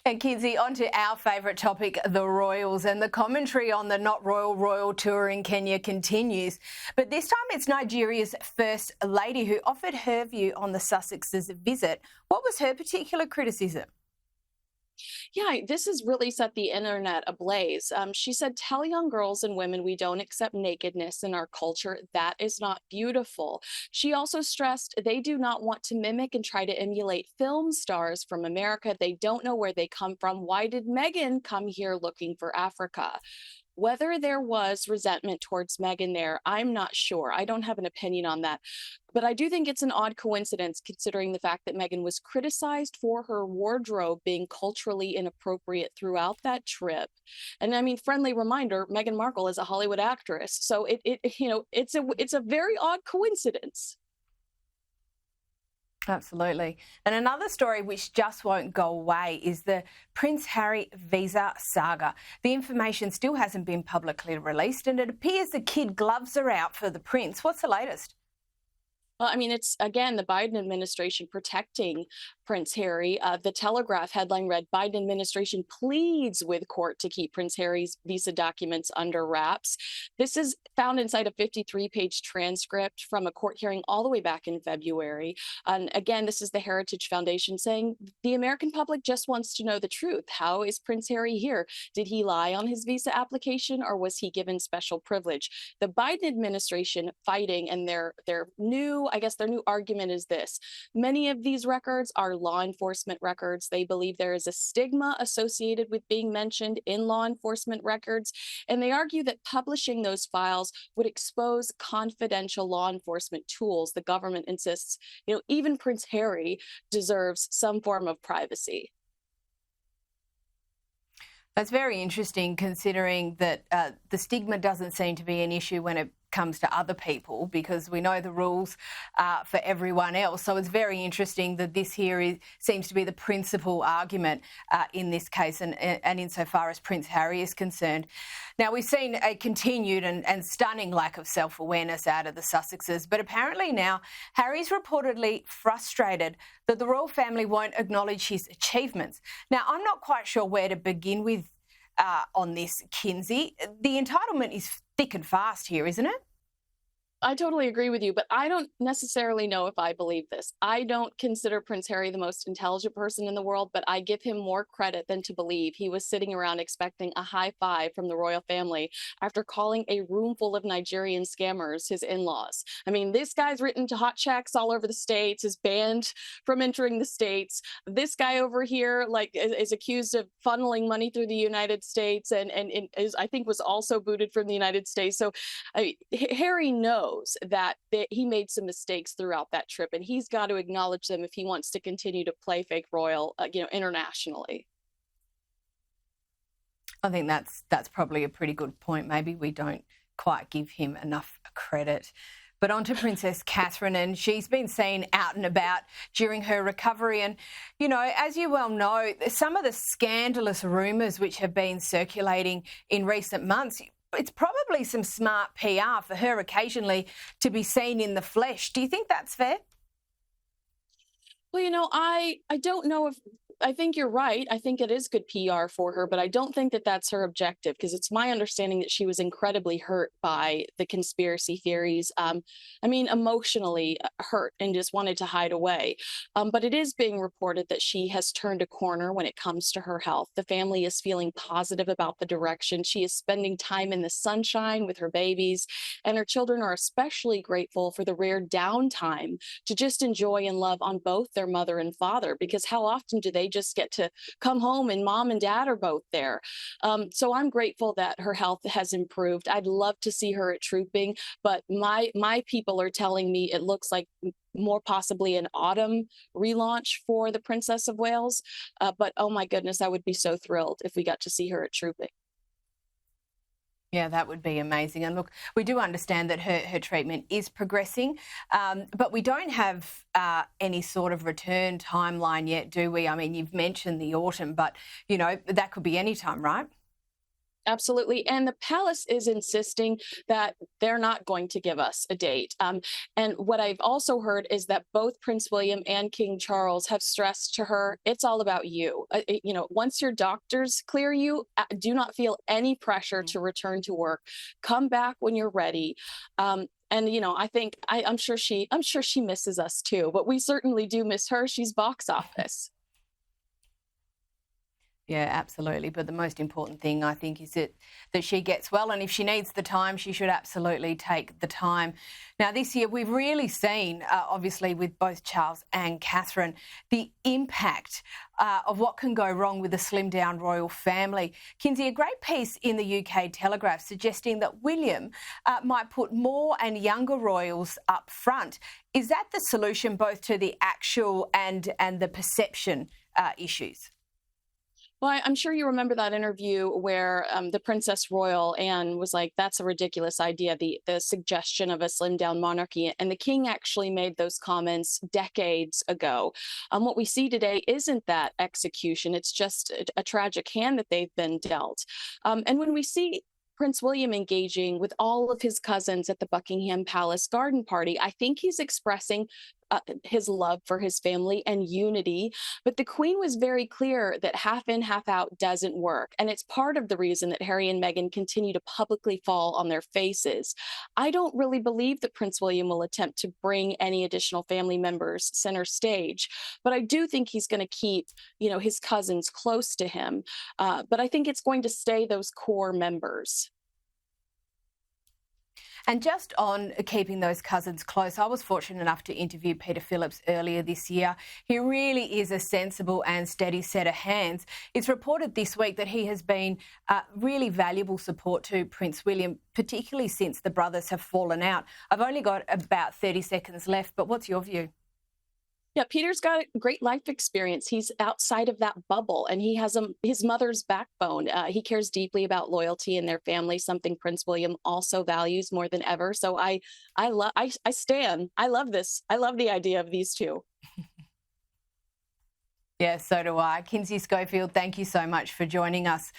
And Kinsey, on to our favourite topic, the royals, and the commentary on the Not Royal tour in Kenya continues. But this time it's Nigeria's First Lady who offered her view on the Sussexes' visit. What was her particular criticism? Yeah, this has really set the internet ablaze. She said, "Tell young girls and women we don't accept nakedness in our culture. That is not beautiful." She also stressed they do not want to mimic and try to emulate film stars from America. They don't know where they come from. Why did Meghan come here looking for Africa? Whether there was resentment towards Meghan there, I'm not sure. I don't have an opinion on that. But I do think it's an odd coincidence considering the fact that Meghan was criticized for her wardrobe being culturally inappropriate throughout that trip. And I mean, friendly reminder, Meghan Markle is a Hollywood actress. So it's a very odd coincidence. Absolutely. And another story which just won't go away is the Prince Harry visa saga. The information still hasn't been publicly released, and it appears the kid gloves are out for the prince. What's the latest? Well, I mean, it's again the Biden administration protecting Prince Harry. The Telegraph headline read Biden administration pleads with court to keep Prince Harry's visa documents under wraps. This is found inside a 53-page transcript from a court hearing all the way back in February. And again, this is the Heritage Foundation saying the American public just wants to know the truth. How is Prince Harry here? Did he lie on his visa application or was he given special privilege? The Biden administration fighting, and their new argument is this. Many of these records are law enforcement records. They believe there is a stigma associated with being mentioned in law enforcement records. And they argue that publishing those files would expose confidential law enforcement tools. The government insists, even Prince Harry deserves some form of privacy. That's very interesting, considering that the stigma doesn't seem to be an issue when it comes to other people, because we know the rules for everyone else. So it's very interesting that this here seems to be the principal argument in this case, and insofar as Prince Harry is concerned. Now, we've seen a continued and stunning lack of self-awareness out of the Sussexes, but apparently now Harry's reportedly frustrated that the royal family won't acknowledge his achievements. Now, I'm not quite sure where to begin with on this, Kinsey. The entitlement is thick and fast here, isn't it? I totally agree with you, but I don't necessarily know if I believe this. I don't consider Prince Harry the most intelligent person in the world, but I give him more credit than to believe he was sitting around expecting a high five from the royal family after calling a room full of Nigerian scammers his in-laws. I mean, this guy's written to hot checks all over the States, is banned from entering the States. This guy over here, is accused of funneling money through the United States and is, I think, was also booted from the United States. So Harry knows that he made some mistakes throughout that trip, and he's got to acknowledge them if he wants to continue to play fake royal, internationally. I think that's probably a pretty good point. Maybe we don't quite give him enough credit. But on to Princess Catherine, and she's been seen out and about during her recovery. And, as you well know, some of the scandalous rumours which have been circulating in recent months, it's probably some smart PR for her occasionally to be seen in the flesh. Do you think that's fair? Well, I don't know if I think you're right. I think it is good PR for her, but I don't think that that's her objective, because it's my understanding that she was incredibly hurt by the conspiracy theories. Emotionally hurt and just wanted to hide away. But it is being reported that she has turned a corner when it comes to her health. The family is feeling positive about the direction. She is spending time in the sunshine with her babies, and her children are especially grateful for the rare downtime to just enjoy and love on both their mother and father, because how often do they just get to come home and mom and dad are both there? So I'm grateful that her health has improved. I'd love to see her at Trooping, but my people are telling me it looks like more possibly an autumn relaunch for the Princess of Wales. But oh my goodness, I would be so thrilled if we got to see her at Trooping. Yeah, that would be amazing. And look, we do understand that her treatment is progressing, but we don't have any sort of return timeline yet, do we? I mean, you've mentioned the autumn, but, that could be any time, right? Absolutely. And the palace is insisting that they're not going to give us a date. And what I've also heard is that both Prince William and King Charles have stressed to her, it's all about you. Once your doctors clear you, do not feel any pressure to return to work. Come back when you're ready. And I think I'm sure she misses us too, but we certainly do miss her. She's box office. Yeah, absolutely. But the most important thing, I think, is that she gets well. And if she needs the time, she should absolutely take the time. Now, this year, we've really seen, obviously, with both Charles and Catherine, the impact of what can go wrong with a slimmed-down royal family. Kinsey, a great piece in the UK Telegraph suggesting that William might put more and younger royals up front. Is that the solution both to the actual and the perception issues? Well, I'm sure you remember that interview where the Princess Royal Anne was like, "That's a ridiculous idea." The suggestion of a slimmed down monarchy, and the king actually made those comments decades ago. What we see today isn't that execution; it's just a tragic hand that they've been dealt. And when we see Prince William engaging with all of his cousins at the Buckingham Palace garden party, I think he's expressing his love for his family and unity. But the Queen was very clear that half in, half out doesn't work. And it's part of the reason that Harry and Meghan continue to publicly fall on their faces. I don't really believe that Prince William will attempt to bring any additional family members center stage. But I do think he's going to keep, his cousins close to him. But I think it's going to stay those core members. And just on keeping those cousins close, I was fortunate enough to interview Peter Phillips earlier this year. He really is a sensible and steady set of hands. It's reported this week that he has been really valuable support to Prince William, particularly since the brothers have fallen out. I've only got about 30 seconds left, but what's your view? Yeah, Peter's got a great life experience. He's outside of that bubble, and he has his mother's backbone. He cares deeply about loyalty in their family, something Prince William also values more than ever. So I stand. I love this. I love the idea of these two. Yeah, so do I. Kinsey Schofield, thank you so much for joining us.